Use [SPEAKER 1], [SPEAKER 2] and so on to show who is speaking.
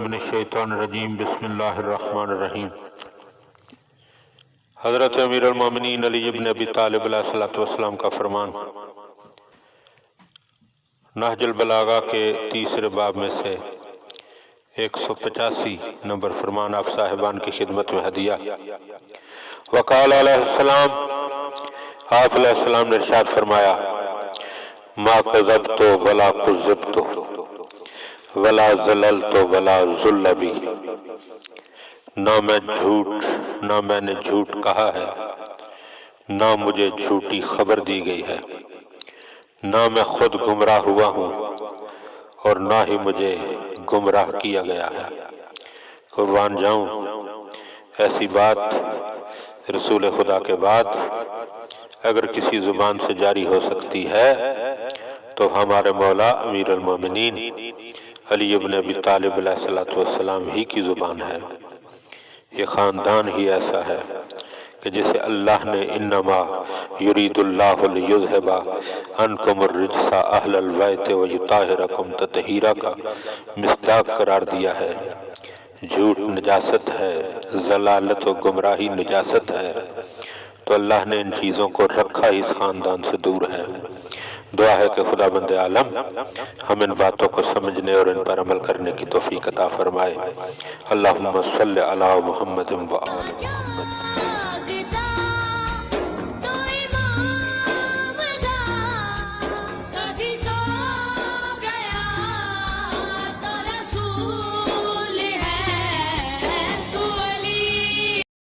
[SPEAKER 1] من الشیطان الرجیم بسم اللہ الرحمن الرحیم۔ حضرت امیر المومنین علی ابن ابی طالب علیہ السلام کا فرمان نہج البلاغہ کے تیسرے باب میں سے 185 نمبر فرمان آپ صاحبان کی خدمت میں ہدیہ۔ وقال علیہ السلام، آپ علیہ السلام نے ارشاد فرمایا، ما کذبت ولا کذبت ولا زللت ولا ذل بی، نہ میں نے جھوٹ کہا ہے، نہ مجھے جھوٹی خبر دی گئی ہے، نہ میں خود گمراہ ہوا ہوں اور نہ ہی مجھے گمراہ کیا گیا ہے۔ قربان جاؤں، ایسی بات رسول خدا کے بعد اگر کسی زبان سے جاری ہو سکتی ہے تو ہمارے مولا امیر المومنین علی ابن ابی طالب علیہ السلام ہی کی زبان ہے۔ یہ خاندان ہی ایسا ہے کہ جسے اللہ نے انما یرید اللہ لیذھب عنکم الرجس اہل البیت ویطہرکم تطہیرا کا مصداق قرار دیا ہے۔ جھوٹ نجاست ہے، ضلالت و گمراہی نجاست ہے، تو اللہ نے ان چیزوں کو رکھا ہی اس خاندان سے دور ہے۔ دعا ہے کہ خدا بند عالم ہم ان باتوں کو سمجھنے اور ان پر عمل کرنے کی توفیق عطا فرمائے۔ اللہم صلی علی محمد و آل محمد۔